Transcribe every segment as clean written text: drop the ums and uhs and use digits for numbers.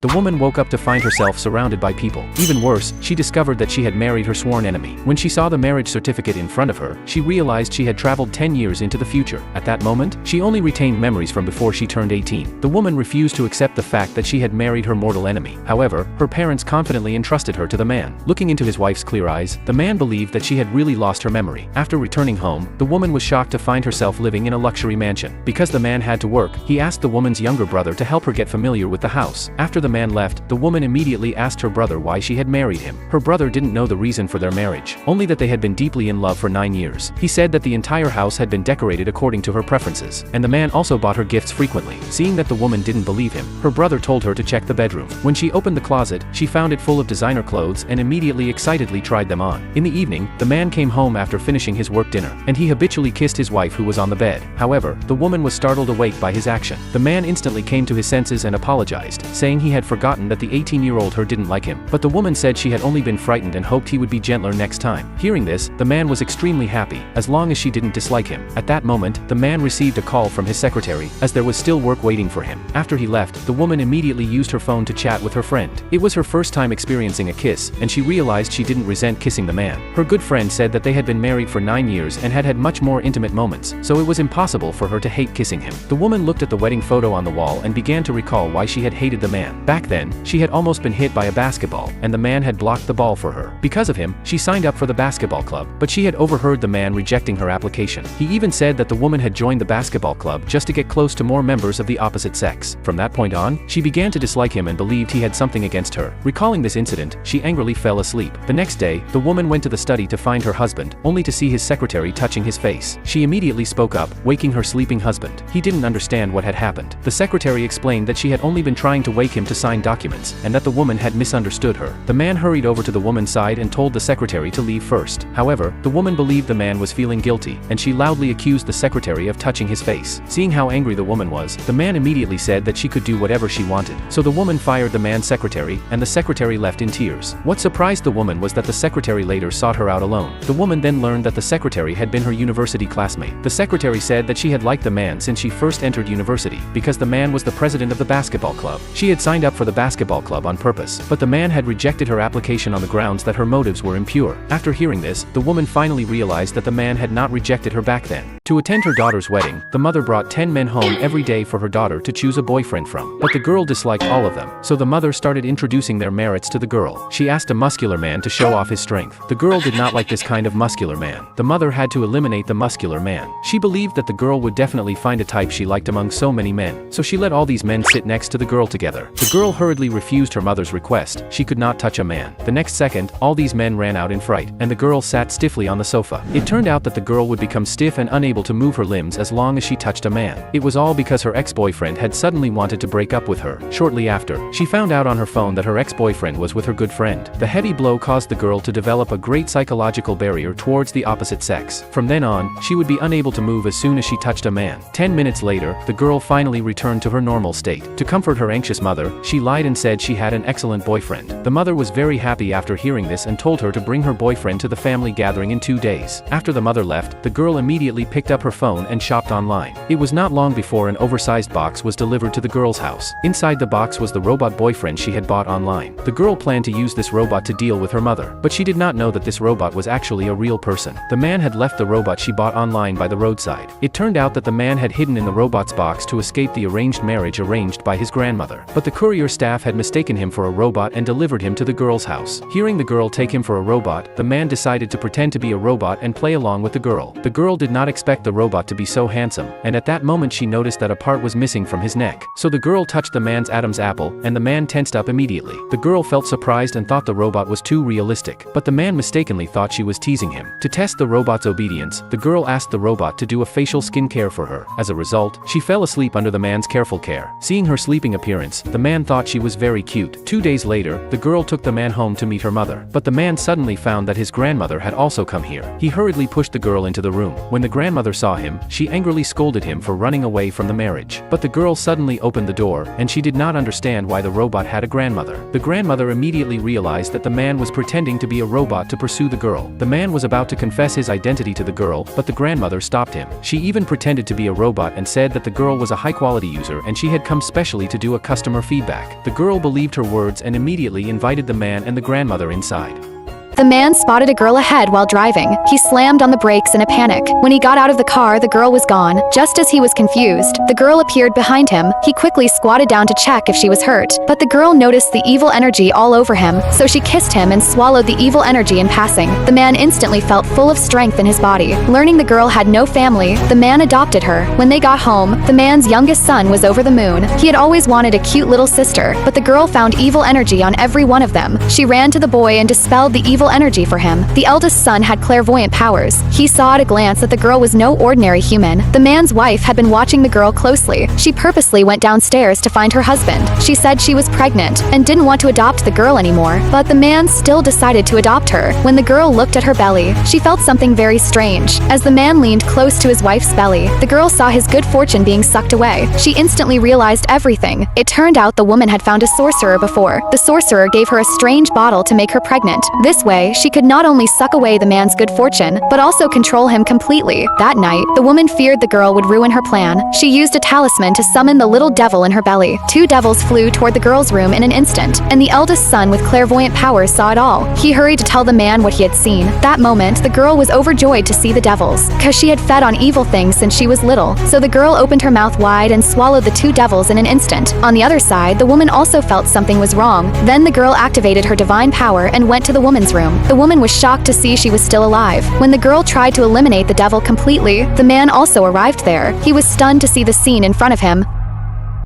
The woman woke up to find herself surrounded by people. Even worse, she discovered that she had married her sworn enemy. When she saw the marriage certificate in front of her, she realized she had traveled 10 years into the future. At that moment, she only retained memories from before she turned 18. The woman refused to accept the fact that she had married her mortal enemy. However, her parents confidently entrusted her to the man. Looking into his wife's clear eyes, the man believed that she had really lost her memory. After returning home, the woman was shocked to find herself living in a luxury mansion. Because the man had to work, he asked the woman's younger brother to help her get familiar with the house. After the man left, the woman immediately asked her brother why she had married him. Her brother didn't know the reason for their marriage, only that they had been deeply in love for 9 years. He said that the entire house had been decorated according to her preferences, and the man also bought her gifts frequently. Seeing that the woman didn't believe him, her brother told her to check the bedroom. When she opened the closet, she found it full of designer clothes and immediately excitedly tried them on. In the evening, the man came home after finishing his work dinner, and he habitually kissed his wife who was on the bed. However, the woman was startled awake by his action. The man instantly came to his senses and apologized, saying he had forgotten that the 18-year-old her didn't like him, but the woman said she had only been frightened and hoped he would be gentler next time. Hearing this, the man was extremely happy, as long as she didn't dislike him. At that moment, the man received a call from his secretary, as there was still work waiting for him. After he left, the woman immediately used her phone to chat with her friend. It was her first time experiencing a kiss, and she realized she didn't resent kissing the man. Her good friend said that they had been married for 9 years and had had much more intimate moments, so it was impossible for her to hate kissing him. The woman looked at the wedding photo on the wall and began to recall why she had hated the man. Back then, she had almost been hit by a basketball, and the man had blocked the ball for her. Because of him, she signed up for the basketball club, but she had overheard the man rejecting her application. He even said that the woman had joined the basketball club just to get close to more members of the opposite sex. From that point on, she began to dislike him and believed he had something against her. Recalling this incident, she angrily fell asleep. The next day, the woman went to the study to find her husband, only to see his secretary touching his face. She immediately spoke up, waking her sleeping husband. He didn't understand what had happened. The secretary explained that she had only been trying to wake him to sign documents, and that the woman had misunderstood her. The man hurried over to the woman's side and told the secretary to leave first. However, the woman believed the man was feeling guilty, and she loudly accused the secretary of touching his face. Seeing how angry the woman was, the man immediately said that she could do whatever she wanted. So the woman fired the man's secretary, and the secretary left in tears. What surprised the woman was that the secretary later sought her out alone. The woman then learned that the secretary had been her university classmate. The secretary said that she had liked the man since she first entered university, because the man was the president of the basketball club. She had signed up for the basketball club on purpose, but the man had rejected her application on the grounds that her motives were impure. After hearing this, the woman finally realized that the man had not rejected her back then. To attend her daughter's wedding, the mother brought 10 men home every day for her daughter to choose a boyfriend from, but the girl disliked all of them, so the mother started introducing their merits to the girl. She asked a muscular man to show off his strength. The girl did not like this kind of muscular man. The mother had to eliminate the muscular man. She believed that the girl would definitely find a type she liked among so many men, so she let all these men sit next to the girl together. The girl hurriedly refused her mother's request. She could not touch a man. The next second, all these men ran out in fright, and the girl sat stiffly on the sofa. It turned out that the girl would become stiff and unable to move her limbs as long as she touched a man. It was all because her ex-boyfriend had suddenly wanted to break up with her. Shortly after, she found out on her phone that her ex-boyfriend was with her good friend. The heavy blow caused the girl to develop a great psychological barrier towards the opposite sex. From then on, she would be unable to move as soon as she touched a man. 10 minutes later, the girl finally returned to her normal state. To comfort her anxious mother, she lied and said she had an excellent boyfriend. The mother was very happy after hearing this and told her to bring her boyfriend to the family gathering in 2 days. After the mother left, the girl immediately picked up her phone and shopped online. It was not long before an oversized box was delivered to the girl's house. Inside the box was the robot boyfriend she had bought online. The girl planned to use this robot to deal with her mother, but she did not know that this robot was actually a real person. The man had left the robot she bought online by the roadside. It turned out that the man had hidden in the robot's box to escape the arranged marriage arranged by his grandmother. But the courier staff had mistaken him for a robot and delivered him to the girl's house. Hearing the girl take him for a robot, the man decided to pretend to be a robot and play along with the girl. The girl did not expect the robot to be so handsome, and at that moment she noticed that a part was missing from his neck. So the girl touched the man's Adam's apple, and the man tensed up immediately. The girl felt surprised and thought the robot was too realistic, but the man mistakenly thought she was teasing him. To test the robot's obedience, the girl asked the robot to do a facial skin care for her. As a result, she fell asleep under the man's careful care. Seeing her sleeping appearance, the man thought she was very cute. 2 days later, the girl took the man home to meet her mother, but the man suddenly found that his grandmother had also come here. He hurriedly pushed the girl into the room. When the grandmother grandmother saw him, she angrily scolded him for running away from the marriage. But the girl suddenly opened the door, and she did not understand why the robot had a grandmother. The grandmother immediately realized that the man was pretending to be a robot to pursue the girl. The man was about to confess his identity to the girl, but the grandmother stopped him. She even pretended to be a robot and said that the girl was a high-quality user and she had come specially to do a customer feedback. The girl believed her words and immediately invited the man and the grandmother inside. The man spotted a girl ahead while driving. He slammed on the brakes in a panic. When he got out of the car, the girl was gone. Just as he was confused, the girl appeared behind him. He quickly squatted down to check if she was hurt, but the girl noticed the evil energy all over him, so she kissed him and swallowed the evil energy in passing. The man instantly felt full of strength in his body. Learning the girl had no family, the man adopted her. When they got home, the man's youngest son was over the moon. He had always wanted a cute little sister, but the girl found evil energy on every one of them. She ran to the boy and dispelled the evil energy for him. The eldest son had clairvoyant powers. He saw at a glance that the girl was no ordinary human. The man's wife had been watching the girl closely. She purposely went downstairs to find her husband. She said she was pregnant and didn't want to adopt the girl anymore, but the man still decided to adopt her. When the girl looked at her belly, she felt something very strange. As the man leaned close to his wife's belly, the girl saw his good fortune being sucked away. She instantly realized everything. It turned out the woman had found a sorcerer before. The sorcerer gave her a strange bottle to make her pregnant. This way, she could not only suck away the man's good fortune, but also control him completely. That night, the woman feared the girl would ruin her plan. She used a talisman to summon the little devil in her belly. Two devils flew toward the girl's room in an instant, and the eldest son with clairvoyant powers saw it all. He hurried to tell the man what he had seen. That moment, the girl was overjoyed to see the devils, cause she had fed on evil things since she was little. So the girl opened her mouth wide and swallowed the two devils in an instant. On the other side, the woman also felt something was wrong. Then the girl activated her divine power and went to the woman's room. The woman was shocked to see she was still alive. When the girl tried to eliminate the devil completely, the man also arrived there. He was stunned to see the scene in front of him.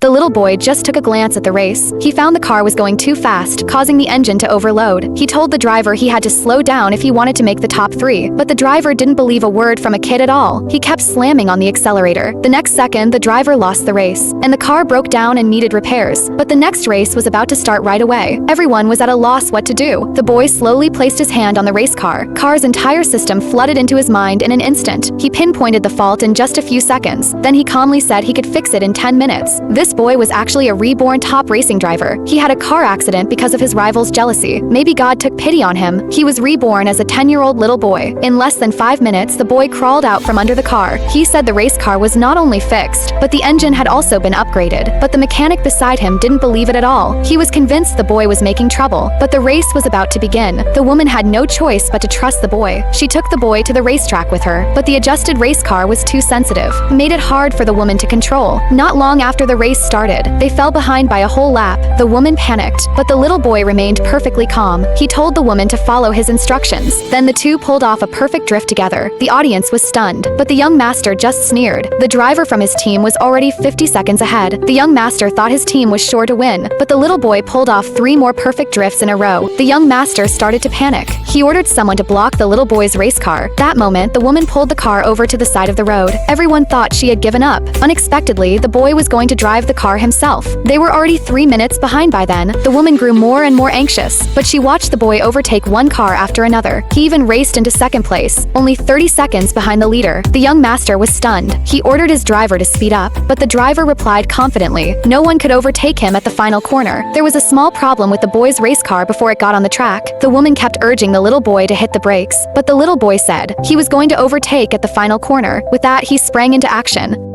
The little boy just took a glance at the race. He found the car was going too fast, causing the engine to overload. He told the driver he had to slow down if he wanted to make the top 3, but the driver didn't believe a word from a kid at all. He kept slamming on the accelerator. The next second, the driver lost the race, and the car broke down and needed repairs. But the next race was about to start right away. Everyone was at a loss what to do. The boy slowly placed his hand on the race car. Car's entire system flooded into his mind in an instant. He pinpointed the fault in just a few seconds. Then he calmly said he could fix it in 10 minutes. This boy was actually a reborn top racing driver. He had a car accident because of his rival's jealousy. Maybe God took pity on him. He was reborn as a 10-year-old little boy. In less than 5 minutes, the boy crawled out from under the car. He said the race car was not only fixed, but the engine had also been upgraded. But the mechanic beside him didn't believe it at all. He was convinced the boy was making trouble, but the race was about to begin. The woman had no choice but to trust the boy. She took the boy to the racetrack with her, but the adjusted race car was too sensitive. It made it hard for the woman to control. Not long after the race started, they fell behind by a whole lap. The woman panicked, but the little boy remained perfectly calm. He told the woman to follow his instructions. Then the two pulled off a perfect drift together. The audience was stunned, but the young master just sneered. The driver from his team was already 50 seconds ahead. The young master thought his team was sure to win, but the little boy pulled off 3 more perfect drifts in a row. The young master started to panic. He ordered someone to block the little boy's race car. That moment, the woman pulled the car over to the side of the road. Everyone thought she had given up. Unexpectedly, the boy was going to drive the car himself. They were already 3 minutes behind by then. The woman grew more and more anxious, but she watched the boy overtake one car after another. He even raced into second place, only 30 seconds behind the leader. The young master was stunned. He ordered his driver to speed up, but the driver replied confidently. No one could overtake him at the final corner. There was a small problem with the boy's race car before it got on the track. The woman kept urging the little boy to hit the brakes, but the little boy said he was going to overtake at the final corner. With that, he sprang into action.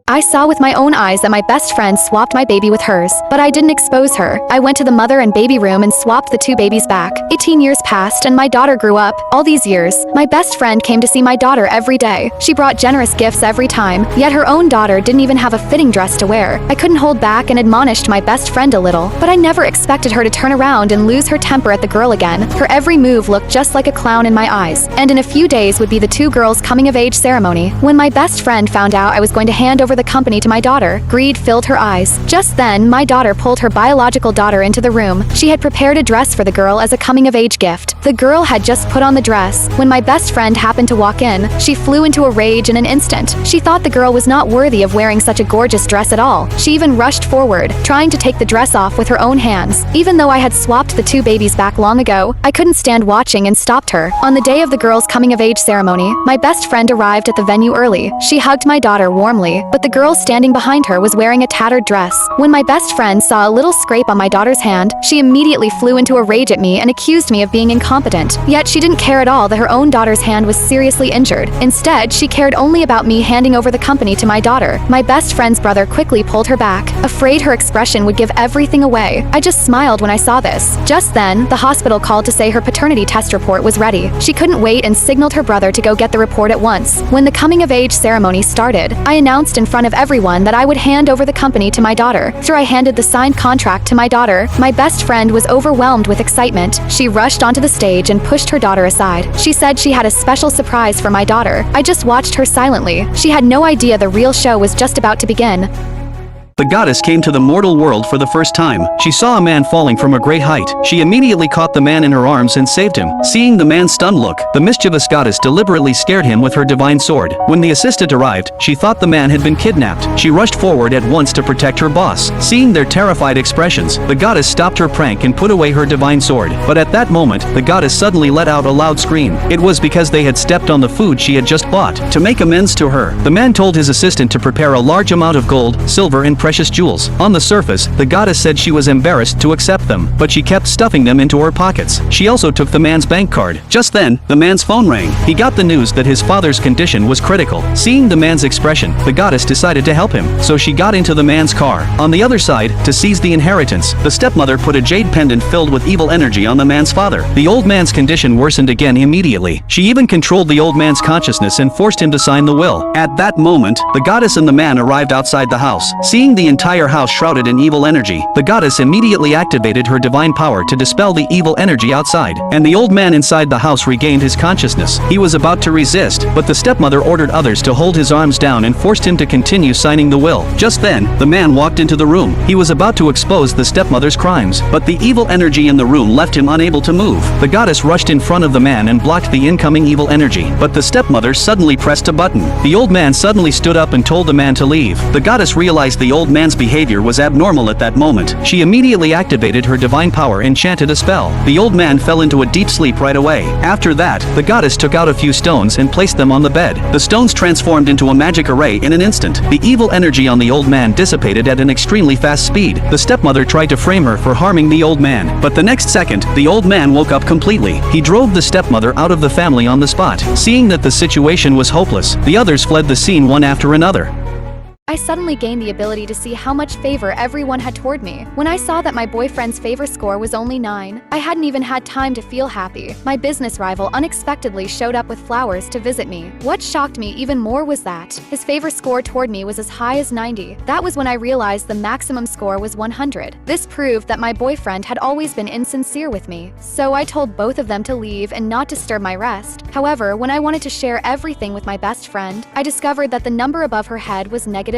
I saw with my own eyes that my best friend swapped my baby with hers, but I didn't expose her. I went to the mother and baby room and swapped the 2 babies back. 18 years passed and my daughter grew up. All these years, my best friend came to see my daughter every day. She brought generous gifts every time, yet her own daughter didn't even have a fitting dress to wear. I couldn't hold back and admonished my best friend a little, but I never expected her to turn around and lose her temper at the girl again. Her every move looked just like a clown in my eyes, and in a few days would be the 2 girls' coming-of-age ceremony. When my best friend found out I was going to hand over over the company to my daughter. Greed filled her eyes. Just then, my daughter pulled her biological daughter into the room. She had prepared a dress for the girl as a coming-of-age gift. The girl had just put on the dress. When my best friend happened to walk in, she flew into a rage in an instant. She thought the girl was not worthy of wearing such a gorgeous dress at all. She even rushed forward, trying to take the dress off with her own hands. Even though I had swapped the two babies back long ago, I couldn't stand watching and stopped her. On the day of the girl's coming-of-age ceremony, my best friend arrived at the venue early. She hugged my daughter warmly, but the girl standing behind her was wearing a tattered dress. When my best friend saw a little scrape on my daughter's hand, she immediately flew into a rage at me and accused me of being incompetent. Yet she didn't care at all that her own daughter's hand was seriously injured. Instead, she cared only about me handing over the company to my daughter. My best friend's brother quickly pulled her back, afraid her expression would give everything away. I just smiled when I saw this. Just then, the hospital called to say her paternity test report was ready. She couldn't wait and signaled her brother to go get the report at once. When the coming-of-age ceremony started, I announced in front of everyone that I would hand over the company to my daughter. After I handed the signed contract to my daughter, my best friend was overwhelmed with excitement. She rushed onto the stage and pushed her daughter aside. She said she had a special surprise for my daughter. I just watched her silently. She had no idea the real show was just about to begin. The goddess came to the mortal world for the first time. She saw a man falling from a great height. She immediately caught the man in her arms and saved him. Seeing the man's stunned look, the mischievous goddess deliberately scared him with her divine sword. When the assistant arrived, she thought the man had been kidnapped. She rushed forward at once to protect her boss. Seeing their terrified expressions, the goddess stopped her prank and put away her divine sword. But at that moment, the goddess suddenly let out a loud scream. It was because they had stepped on the food she had just bought. To make amends to her, the man told his assistant to prepare a large amount of gold, silver, and precious jewels. On the surface, the goddess said she was embarrassed to accept them, but she kept stuffing them into her pockets. She also took the man's bank card. Just then, the man's phone rang. He got the news that his father's condition was critical. Seeing the man's expression, the goddess decided to help him, so she got into the man's car. On the other side, to seize the inheritance, the stepmother put a jade pendant filled with evil energy on the man's father. The old man's condition worsened again immediately. She even controlled the old man's consciousness and forced him to sign the will. At that moment, the goddess and the man arrived outside the house. Seeing the entire house shrouded in evil energy, the goddess immediately activated her divine power to dispel the evil energy outside, and the old man inside the house regained his consciousness. He was about to resist, but the stepmother ordered others to hold his arms down and forced him to continue signing the will. Just then, the man walked into the room. He was about to expose the stepmother's crimes, but the evil energy in the room left him unable to move. The goddess rushed in front of the man and blocked the incoming evil energy, but the stepmother suddenly pressed a button. The old man suddenly stood up and told the man to leave. The goddess realized the old man's behavior was abnormal at that moment. She immediately activated her divine power and chanted a spell. The old man fell into a deep sleep right away. After that, the goddess took out a few stones and placed them on the bed. The stones transformed into a magic array in an instant. The evil energy on the old man dissipated at an extremely fast speed. The stepmother tried to frame her for harming the old man, but the next second, the old man woke up completely. He drove the stepmother out of the family on the spot. Seeing that the situation was hopeless, the others fled the scene one after another. I suddenly gained the ability to see how much favor everyone had toward me. When I saw that my boyfriend's favor score was only 9, I hadn't even had time to feel happy. My business rival unexpectedly showed up with flowers to visit me. What shocked me even more was that his favor score toward me was as high as 90. That was when I realized the maximum score was 100. This proved that my boyfriend had always been insincere with me. So I told both of them to leave and not disturb my rest. However, when I wanted to share everything with my best friend, I discovered that the number above her head was -10.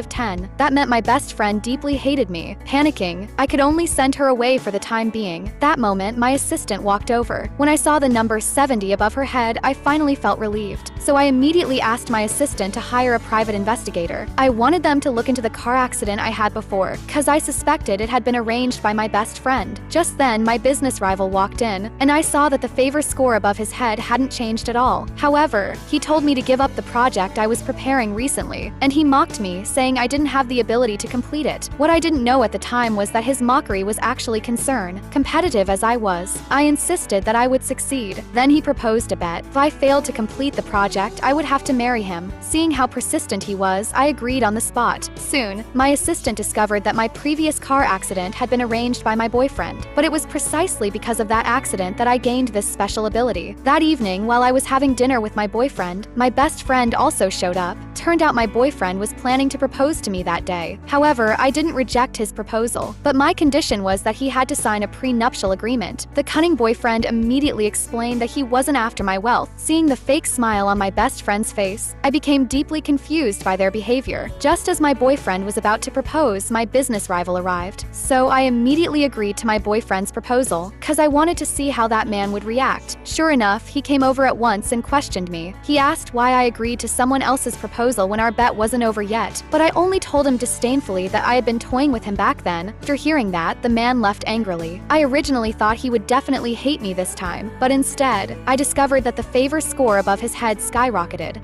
That meant my best friend deeply hated me. Panicking, I could only send her away for the time being. That moment, my assistant walked over. When I saw the number 70 above her head, I finally felt relieved. So I immediately asked my assistant to hire a private investigator. I wanted them to look into the car accident I had before, cause I suspected it had been arranged by my best friend. Just then, my business rival walked in, and I saw that the favor score above his head hadn't changed at all. However, he told me to give up the project I was preparing recently, and he mocked me, saying I didn't have the ability to complete it. What I didn't know at the time was that his mockery was actually concern. Competitive as I was, I insisted that I would succeed. Then he proposed a bet. If I failed to complete the project, I would have to marry him. Seeing how persistent he was, I agreed on the spot. Soon, my assistant discovered that my previous car accident had been arranged by my boyfriend, but it was precisely because of that accident that I gained this special ability. That evening, while I was having dinner with my boyfriend, my best friend also showed up. Turned out my boyfriend was planning to propose to me that day. However, I didn't reject his proposal, but my condition was that he had to sign a prenuptial agreement. The cunning boyfriend immediately explained that he wasn't after my wealth. Seeing the fake smile on on my best friend's face. I became deeply confused by their behavior. Just as my boyfriend was about to propose, my business rival arrived. So I immediately agreed to my boyfriend's proposal, cause I wanted to see how that man would react. Sure enough, he came over at once and questioned me. He asked why I agreed to someone else's proposal when our bet wasn't over yet, but I only told him disdainfully that I had been toying with him back then. After hearing that, the man left angrily. I originally thought he would definitely hate me this time, but instead, I discovered that the favor score above his head skyrocketed.